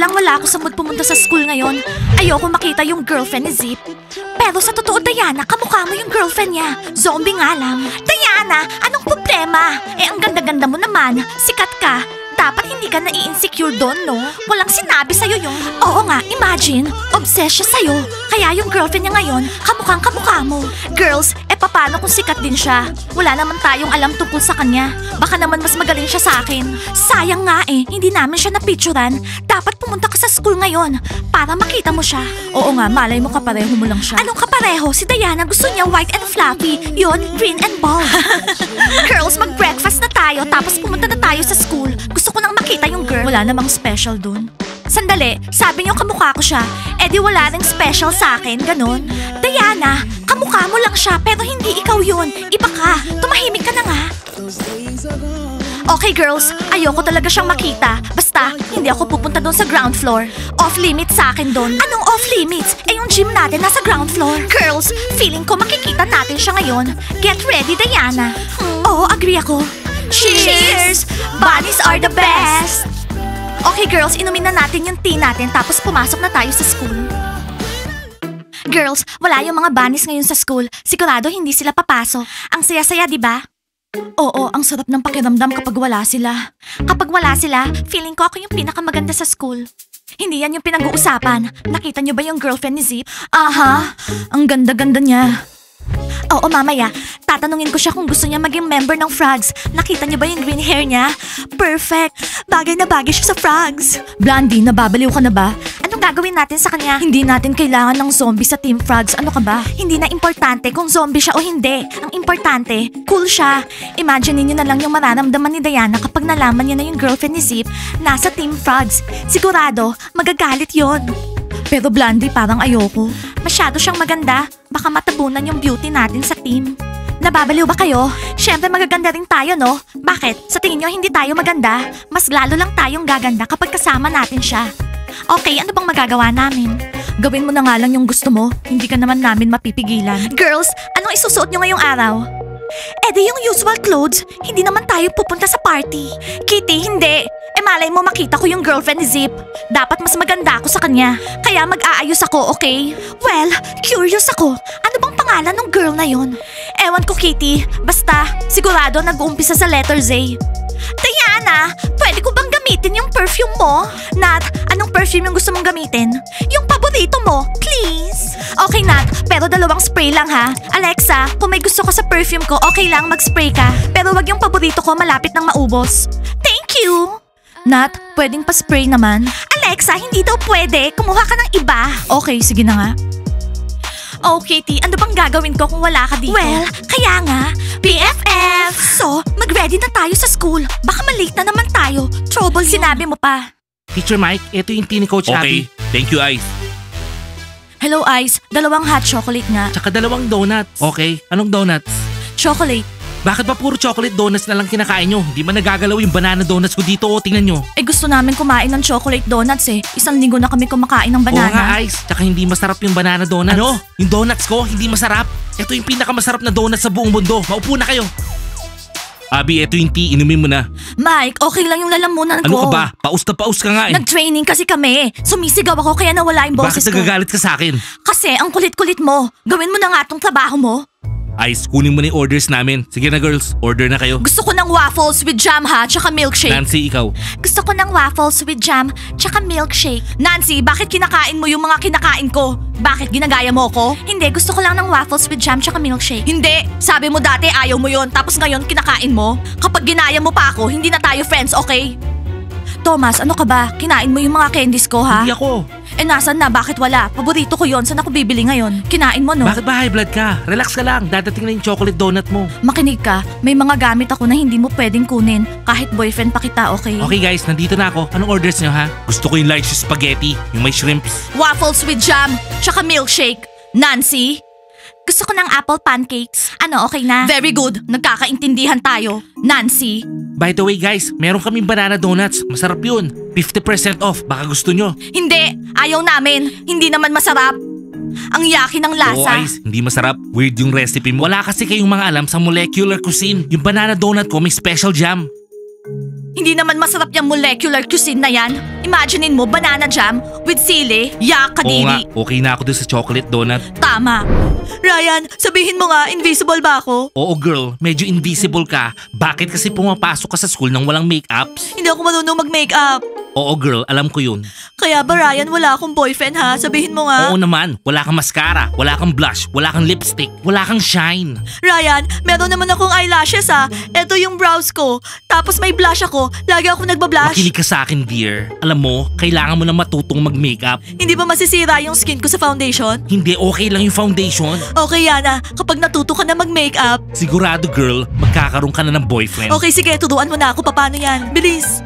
Walang wala ako sa mood pumunta sa school ngayon. Ayoko makita yung girlfriend ni Zip. Pero sa totoo, Diana, kamukha mo yung girlfriend niya. Zombie nga lang. Diana, anong problema? Eh, ang ganda-ganda mo naman. Sikat ka. Dapat hindi ka nai-insecure doon, no? Walang sinabi sa'yo yung... Oo nga, imagine, obsessed siya sa'yo. Kaya yung girlfriend niya ngayon, kamukhang kamukha mo. Girls, paano kung sikat din siya? Wala naman tayong alam tungkol sa kanya. Baka naman mas magaling siya sa akin. Sayang nga hindi namin siya napicturan. Dapat pumunta ka sa school ngayon para makita mo siya. Oo nga, malay mo kapareho mo lang siya. Anong kapareho? Si Diana gusto niya white and fluffy. Yun, green and bald. Girls, mag-breakfast na tayo tapos pumunta na tayo sa school. Gusto ko nang makita yung girl. Wala namang special dun. Sandali, sabi niyo kamukha ko siya. Eh di wala ring special sa akin, ganun. Diana, kamukha mo lang siya pero hindi ikaw yun. Iba ka. Tumahimik ka na nga. Okay girls, ayoko talaga siyang makita. Basta, hindi ako pupunta doon sa ground floor. Off-limits sa akin doon. Anong off-limits? Eh yung gym natin nasa ground floor. Girls, feeling ko makikita natin siya ngayon. Get ready, Diana. Oo, agree ako. Cheers! Bunnies are the best! Okay girls, inumin na natin yung tea natin tapos pumasok na tayo sa school. Girls, wala yung mga bunnies ngayon sa school. Sigurado hindi sila papasok. Ang saya-saya, di ba? Oo, ang sarap ng pakiramdam kapag wala sila. Kapag wala sila, feeling ko ako yung pinakamaganda sa school. Hindi yan yung pinag-uusapan. Nakita niyo ba yung girlfriend ni Zip? Aha, ang ganda-ganda niya. Oo, mamaya. Tatanungin ko siya kung gusto niya maging member ng Frogs. Nakita niyo ba yung green hair niya? Perfect! Bagay na bagay siya sa Frogs. Blondie, nababaliw ka na ba? Anong gagawin natin sa kanya? Hindi natin kailangan ng zombie sa Team Frogs. Ano ka ba? Hindi na importante kung zombie siya o hindi. Ang importante, cool siya. Imagine niyo na lang yung mararamdaman ni Diana kapag nalaman niya na yung girlfriend ni Zip nasa Team Frogs. Sigurado, magagalit yon. Pero Blondie, parang ayoko. Masyado siyang maganda. Baka matabunan yung beauty natin sa team. Nababaliw ba kayo? Siyempre magaganda rin tayo, no? Bakit? Sa tingin nyo hindi tayo maganda? Mas lalo lang tayong gaganda kapag kasama natin siya. Okay, ano bang magagawa namin? Gawin mo na nga lang yung gusto mo. Hindi ka naman namin mapipigilan. Girls, anong isusuot nyo ngayong araw? Di yung usual clothes. Hindi naman tayo pupunta sa party. Kitty, hindi. Malay mo makita ko yung girlfriend ni Zip. Dapat mas maganda ako sa kanya. Kaya mag-aayos ako, okay? Well, curious ako. Ano bang pangalan ng girl na yon? Ewan ko, Kitty. Basta, sigurado nag-uumpisa sa letter Z. Diana, pwede ko bang gamitin yung perfume mo? Nat, anong perfume yung gusto mong gamitin? Yung paborito mo, please. Okay, Nat, pero 2 spray lang ha. Alexa, kung may gusto ka sa perfume ko, okay lang mag-spray ka. Pero wag yung paborito ko malapit nang maubos. Thank you. Nat, pwedeng pa-spray naman? Alexa, hindi daw pwede. Kumuha ka ng iba. Okay, sige na nga. Oh, Kitty, ano bang gagawin ko kung wala ka dito? Well, kaya nga, BFF! So, mag-ready na tayo sa school. Baka malate na naman tayo. Trouble sinabi mo pa. Teacher Mike, ito yung tea ni Coach Abby. Okay, thank you, Ice. Hello, Ice. 2 hot chocolate nga. Tsaka 2 donuts. Okay, anong donuts? Chocolate. Bakit ba puro chocolate donuts na lang kinakain nyo? Di ba nagagalaw yung banana donuts ko dito? O, tingnan nyo. Gusto namin kumain ng chocolate donuts 1 linggo na kami kumakain ng banana. Oo nga, Ice. Tsaka hindi masarap yung banana donuts. Ano? Yung donuts ko, hindi masarap? Ito yung pinakamasarap na donuts sa buong mundo. Maupo na kayo. Abby, ito yung tea. Inumin mo na. Mike, okay lang yung lalamunan ko. Ano ka ba? Paus na paus ka nga eh. Nag-training kasi kami. Sumisigaw ako kaya nawala yung boses Bakit ko. nagagalit ka sa akin? Kasi ang kulit-kulit mo. Gawin mo na nga tong trabaho mo. Ice, kunin mo na yung orders namin. Sige na girls, order na kayo. Gusto ko ng waffles with jam ha, tsaka milkshake. Nancy, ikaw. Gusto ko ng waffles with jam, tsaka milkshake. Nancy, bakit kinakain mo yung mga kinakain ko? Bakit ginagaya mo ko? Hindi, gusto ko lang ng waffles with jam tsaka milkshake. Hindi! Sabi mo dati ayaw mo yon, tapos ngayon kinakain mo? Kapag ginaya mo pa ako, hindi na tayo friends, okay? Thomas, ano ka ba? Kinain mo yung mga candies ko, ha? Hindi ako. Nasaan na? Bakit wala? Paborito ko yon. Saan ako bibili ngayon? Kinain mo, no? Bakit ba high blood ka? Relax ka lang. Dadating na yung chocolate donut mo. Makinig ka. May mga gamit ako na hindi mo pwedeng kunin. Kahit boyfriend pa kita, okay? Okay guys, nandito na ako. Anong orders nyo ha? Gusto ko yung large spaghetti, yung may shrimps. Waffles with jam, tsaka milkshake. Nancy? Gusto ko ng apple pancakes. Ano, okay na? Very good. Nagkakaintindihan tayo. Nancy? By the way guys, meron kaming banana donuts. Masarap yun. 50% off. Baka gusto nyo. Hindi. Ayaw namin. Hindi naman masarap. Ang yaki ng Oo, lasa. Ice, hindi masarap. Weird yung recipe mo. Wala kasi kayong mga alam sa molecular cuisine. Yung banana donut ko may special jam. Hindi naman masarap yung molecular cuisine na yan. Imaginein mo, banana jam with sili. Yak, Oo nga, kadiri. okay na ako dun sa chocolate donut. Tama. Ryan, sabihin mo nga, invisible ba ako? Oo girl, medyo invisible ka. Bakit kasi pumapasok ka sa school nang walang makeups? Hindi ako marunong mag-makeup. Oo girl, alam ko yun. Kaya ba Ryan, wala akong boyfriend ha? Sabihin mo nga. Oo naman, wala kang mascara, wala kang blush, wala kang lipstick, wala kang shine. Ryan, meron naman akong eyelashes ha. Ito yung brows ko. Tapos may blush ako. Lagi ako nagbablush. Makinig ka sa akin dear. Alam mo, kailangan mo na matutong mag-makeup. Hindi ba masisira yung skin ko sa foundation? Hindi okay lang yung foundation. Okay Yana, kapag natuto ka na mag-makeup. Sigurado girl, magkakaroon ka na ng boyfriend. Okay sige, turuan mo na ako paano yan. Bilis.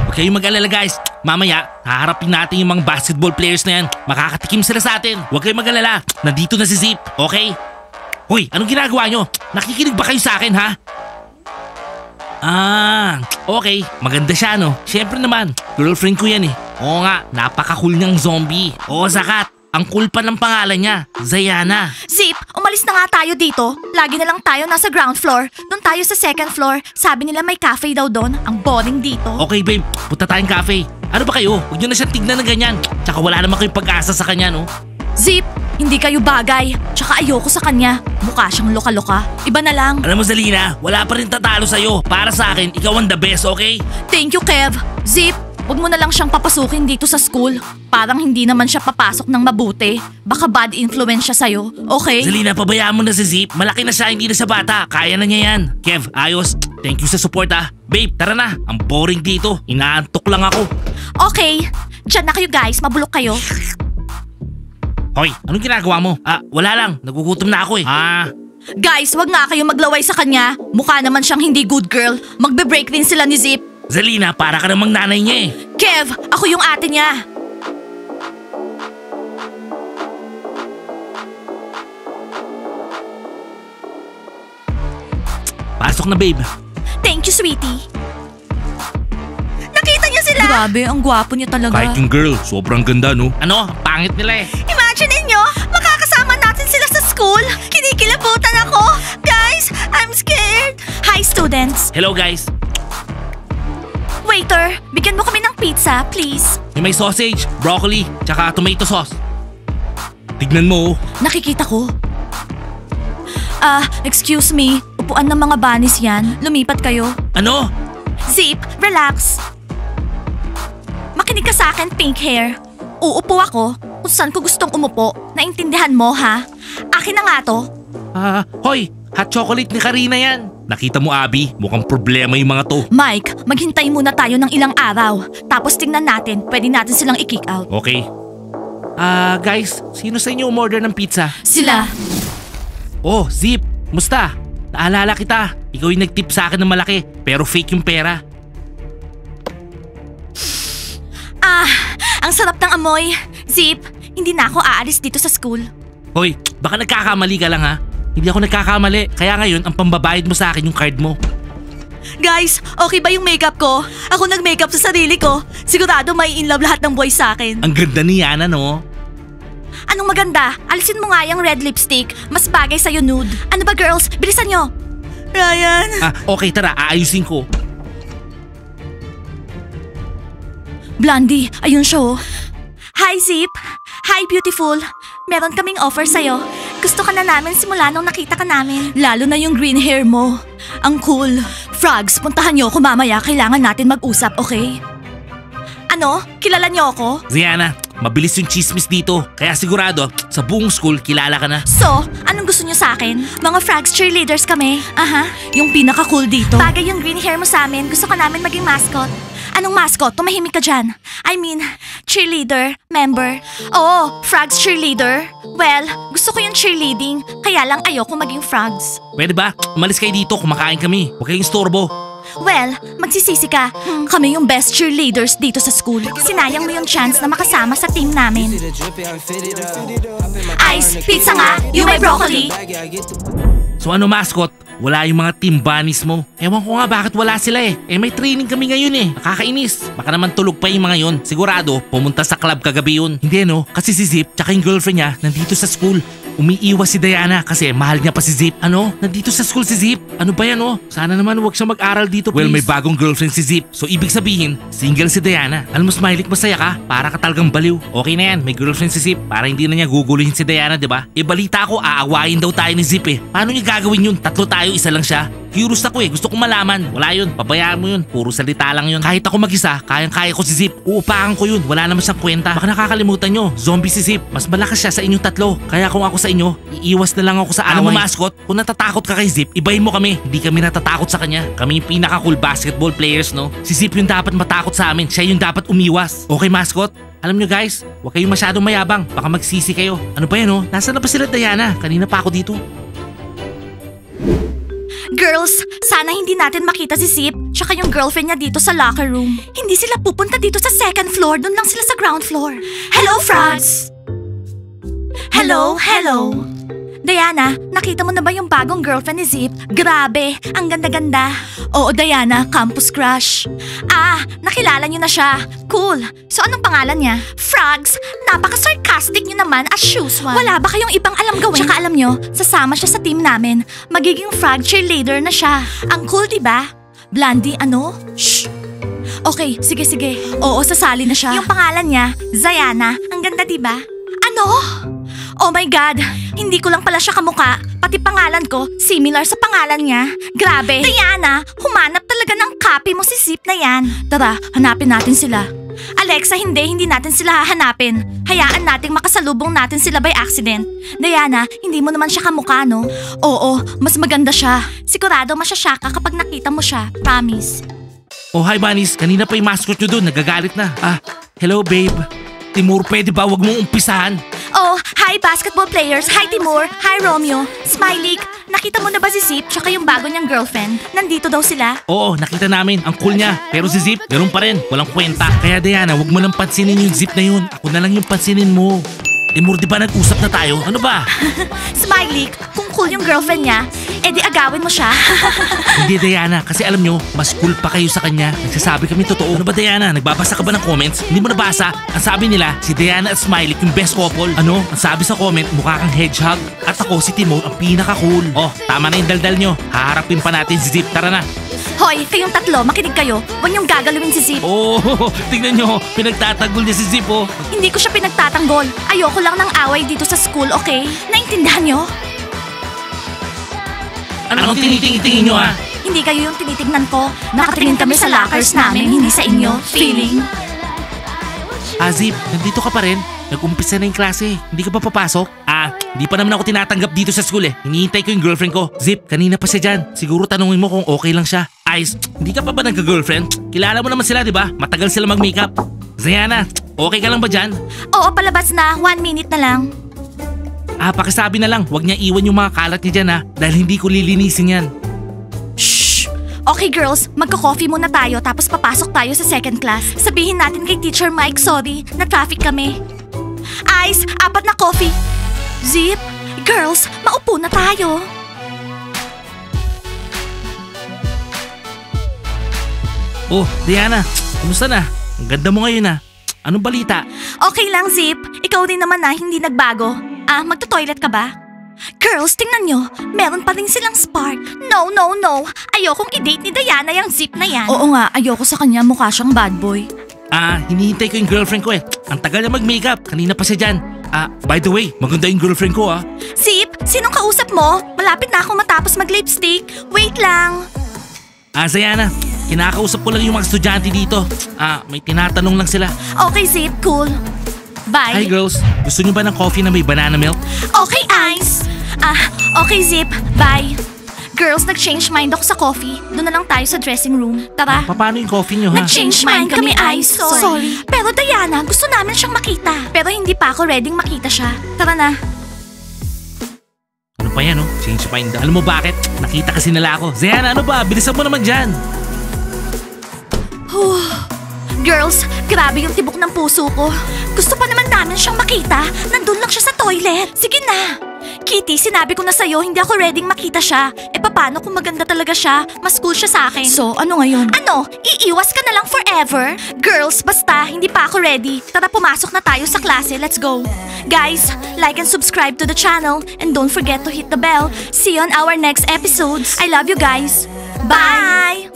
Huwag kayong mag-alala guys. Mamaya, haharapin natin yung mga basketball players na yan. Makakatikim sila sa atin. Huwag kayong mag-alala. Nandito na si Zip, okay? Hoy, anong ginagawa nyo? Nakikinig ba kayo sa akin ha? Okay. Maganda siya no? Siyempre naman, girlfriend ko yan eh. Oo nga, napaka-cool niyang zombie. Oo, Zakat. Ang cool pa ng pangalan niya, Zayana. Zip, umalis na nga tayo dito. Lagi na lang tayo nasa ground floor. Doon tayo sa second floor. Sabi nila may cafe daw doon. Ang boring dito. Okay babe, punta tayong cafe. Ano ba kayo? Huwag nyo na siyang tignan ng ganyan. Tsaka wala naman kayong pag-asa sa kanya no? Zip, hindi kayo bagay. Tsaka ayoko sa kanya. Mukha siyang loka-loka. Iba na lang. Alam mo Zalina, wala pa rin tatalo sa'yo. Para sa akin, ikaw ang the best, okay? Thank you, Kev. Zip, huwag mo na lang siyang papasukin dito sa school. Parang hindi naman siya papasok ng mabuti. Baka bad influence siya sa'yo, okay? Zalina, pabayaan mo na si Zip. Malaki na siya, hindi na siya bata. Kaya na niya yan. Kev, ayos. Thank you sa support ah. Babe, tara na. Ang boring dito. Inaantok lang ako. Okay, dyan na kayo guys. Mabulok kayo. Hoy, anong ginagawa mo? Wala lang. Nagugutom na ako eh. Guys, wag nga kayo maglaway sa kanya. Mukha naman siyang hindi good girl. Magbe-break din sila ni Zip. Zalina, para ka namang nanay niya eh. Kev, ako yung ate niya. Pasok na babe. Thank you, sweetie. Nakita niyo sila? Grabe, ang gwapo niya talaga. Kahit yung girl, sobrang ganda no? Ano? Ang pangit nila eh. Imagine ninyo, makakasama natin sila sa school. Kinikilabutan ako. Guys, I'm scared. Hi, students. Hello guys. Waiter, bigyan mo kami ng pizza, please. May sausage, broccoli, tsaka tomato sauce. Tignan mo. Nakikita ko. Excuse me. Upuan ng mga banis yan. Lumipat kayo. Ano? Zip, relax. Makinig ka sa akin, pink hair. Uupo ako kung saan ko gustong umupo. Naintindihan mo, ha? Akin na nga to. Hoy, hot chocolate ni Karina yan. Nakita mo Abby, mukhang problema yung mga to. Mike, maghintay muna tayo ng ilang araw. Tapos tingnan natin, pwede natin silang i-kick out. Okay. Guys, sino sa inyo umorder ng pizza? Sila. Oh, Zip, musta? Naalala kita. Ikaw yung nag-tip sa akin ng malaki, pero fake yung pera. Ang sarap ng amoy. Zip, hindi na ako aalis dito sa school. Hoy, baka nagkakamali ka lang ha? Hindi ako nagkakamali, kaya ngayon ang pambabayad mo sa akin yung card mo. Guys, okay ba yung makeup ko? Ako nag-makeup sa sarili ko. Sigurado may in love lahat ng boys sa akin. Ang ganda ni Yana no? Anong maganda? Alisin mo nga yung red lipstick. Mas bagay sa'yo nude. Ano ba girls? Bilisan nyo! Ryan! Okay tara, aayusin ko. Blondie, ayun siya oh. Hi Zip! Hi beautiful! Meron kaming offer sa'yo. Gusto ka na namin simula nung nakita ka namin. Lalo na yung green hair mo. Ang cool. Frogs, puntahan niyo ako mamaya. Kailangan natin mag-usap, okay? Ano? Kilala niyo ako? Ziana, mabilis yung chismis dito. Kaya sigurado, sa buong school, kilala ka na. So, anong gusto niyo sa akin? Mga Frogs cheerleaders kami. Aha, yung pinaka-cool dito. Bagay yung green hair mo sa amin. Gusto ka namin maging mascot. Anong mascot? Tumahimik ka dyan. I mean, cheerleader, member. Oo, Frogs cheerleader. Well, gusto ko yung cheerleading, kaya lang ayoko maging Frogs. Pwede ba? Umalis kayo dito, kumakain kami. Huwag kayong istorbo. Well, magsisisi ka. Kami yung best cheerleaders dito sa school. Sinayang mo yung chance na makasama sa team namin. Ice, pizza nga, yung may broccoli. So ano mascot? Wala yung mga team bunnies mo. Ewan ko nga bakit wala sila eh. May training kami ngayon eh. Nakakainis. Baka naman tulog pa yung mga yun. Sigurado, pumunta sa club kagabi yun. Hindi no, kasi si Zip tsaka yung girlfriend niya nandito sa school. Umiiwas si Diana kasi mahal niya pa si Zip. Ano? Nandito sa school si Zip? Ano ba yan oh? Sana naman wag siya mag-aral dito, please. Well, may bagong girlfriend si Zip. So ibig sabihin, single si Diana. Alam mo, Smiley, masaya ka? Para ka talagang baliw. Okay na yan, may girlfriend si Zip. Para hindi na niya guguluhin si Diana, di ba? E balita ko, aawayin daw tayo ni Zip eh. Paano niya gagawin yun? Tatlo tayo, isa lang siya. Curious ako eh, gusto kong malaman. Wala yun, pabayaan mo yun. Puro salita lang yun. Kahit ako mag-isa, kayang-kaya ko si Zip. Uupakan ko yun, wala naman siyang kwenta. Baka nakakalimutan nyo, zombie si Zip. Mas malakas siya sa inyong tatlo. Kaya kung ako sa inyo, iiwas na lang ako sa away. Alam mo, mascot, kung natatakot ka kay Zip, ibahin mo kami. Hindi kami natatakot sa kanya. Kami yung pinaka-cool basketball players, no? Si Zip yung dapat matakot sa amin. Siya yung dapat umiwas. Okay, mascot? Alam nyo guys, huwag kayong masyadong mayabang. Baka magsisi kayo. Ano ba yan oh? Nasaan na ba sila Diana? Kanina pa ako dito. Girls, sana hindi natin makita si Zip tsaka yung girlfriend niya dito sa locker room. Hindi sila pupunta dito sa second floor, doon lang sila sa ground floor. Hello, frogs! Hello, hello! Diana, nakita mo na ba yung bagong girlfriend ni Zip? Grabe, ang ganda-ganda. Oo, Diana, campus crush. Ah, nakilala niyo na siya. Cool. So anong pangalan niya? Frogs, napaka-sarcastic niyo naman as usual. Wala ba kayong ibang alam gawin? Tsaka alam niyo, sasama siya sa team namin. Magiging frog cheerleader na siya. Ang cool, diba? Blondie, ano? Shh! Okay, sige. Oo, sasali na siya. Yung pangalan niya, Zayana. Ang ganda, diba? Ano? Oh my God! Hindi ko lang pala siya kamuka. Pati pangalan ko, similar sa pangalan niya. Grabe! Diana, humanap talaga ng copy mo si Zip na yan. Tara, hanapin natin sila. Alexa, hindi natin sila hahanapin. Hayaan nating makasalubong natin sila by accident. Diana, hindi mo naman siya kamuka, no? Oo, mas maganda siya. Sigurado masyasya ka kapag nakita mo siya. Promise. Oh, hi bunnies. Kanina pa yung mascot nyo doon. Nagagalit na. Hello babe. Timur, pwede ba wag mong umpisahan? Oh, hi basketball players. Hi Timur. Hi Romeo. Smiley, nakita mo na ba si Zip tsaka yung bago niyang girlfriend? Nandito daw sila. Oo, nakita namin. Ang cool niya. Pero si Zip, ganun pa rin. Walang kwenta. Kaya Diana, wag mo nang pansinin yung Zip na yun. Ako na lang yung pansinin mo. Timur, di ba nag-usap na tayo? Ano ba? Smiley, kung cool yung girlfriend niya, edi agawin mo siya. Hindi Diana, kasi alam nyo, mas cool pa kayo sa kanya. Nagsasabi kami totoo. Ano ba Diana, nagbabasa ka ba ng comments? Hindi mo nabasa? Ang sabi nila, si Diana at Smiley yung best couple. Ano? Ang sabi sa comment, mukha kang hedgehog. At ako si Timur, ang pinaka-cool. Oh, tama na yung daldal nyo. Haharapin pa natin si Zip. Tara na. Hoy, kayong tatlo, makinig kayo. Huwag niyong gagalawin si Zip. Oh, tingnan nyo. Pinagtatanggol niya si Zip, oh. Hindi ko siya pinagtatanggol. Ayoko lang ng away dito sa school, okay? Naintindihan niyo? Anong tinitingin nyo, ha? Hindi kayo yung tinitignan ko. Nakatingin kami sa lockers namin, hindi sa inyo. Feeling? Zip, nandito ka pa rin? Nag-umpisa na yung klase. Hindi ka pa papasok? Hindi pa naman ako tinatanggap dito sa school eh. Hinihintay ko yung girlfriend ko. Zip, kanina pa siya dyan. Siguro tanungin mo kung okay lang siya. Ice, hindi ka pa ba nagka-girlfriend? Kilala mo naman sila, di ba? Matagal sila mag-makeup. Zayana, okay ka lang ba dyan? Oo, palabas na. 1 minute na lang. Pakisabi na lang, wag niya iwan yung mga kalat niya dyan ha. Dahil hindi ko lilinisin yan. Shh! Okay girls, magka-coffee muna tayo tapos papasok tayo sa second class. Sabihin natin kay Teacher Mike, sorry, na-traffic kami. Ice, 4 na coffee. Zip, girls, maupo na tayo. Oh, Diana, kumusta na? Ang ganda mo ngayon ha. Anong balita? Okay lang, Zip. Ikaw din naman na hindi nagbago. Magto-toilet ka ba? Girls, tingnan nyo. Meron pa rin silang spark. No. Ayokong i-date ni Diana yung Zip na yan. Oo nga, ayoko sa kanya. Mukha siyang bad boy. Hinihintay ko yung girlfriend ko eh. Ang tagal niya mag-makeup. Kanina pa siya dyan. By the way, maganda yung girlfriend ko ah. Zip, sinong kausap mo? Malapit na ako matapos mag-lipstick. Wait lang. Zayana, kinakausap ko lang yung mga estudyante dito. May tinatanong lang sila. Okay, Zip, cool. Bye. Hi girls, gusto niyo ba ng coffee na may banana milk? Okay, Ice. Okay, Zip. Bye. Girls, nag-change mind ako sa coffee. Doon na lang tayo sa dressing room. Tara. Paano yung coffee niyo ha? Nag-change mind kami, Ice. Sorry. Pero Diana, gusto namin siyang makita. Pero hindi pa ako ready makita siya. Tara na. Ano pa yan oh? Change mind. Alam mo bakit? Nakita kasi nila ako. Zayana, ano ba? Bilisan mo naman dyan. Girls, grabe yung tibok ng puso ko. Gusto pa naman namin siyang makita. Nandun lang siya sa toilet. Sige na. Kitty, sinabi ko na sa'yo, hindi ako readyng makita siya. E paano kung maganda talaga siya? Mas cool siya sa akin. So, ano ngayon? Ano? Iiwas ka na lang forever? Girls, basta, hindi pa ako ready. Tara, pumasok na tayo sa klase. Let's go. Guys, like and subscribe to the channel. And don't forget to hit the bell. See you on our next episodes. I love you guys. Bye!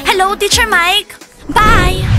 Hello, Teacher Mike. Bye!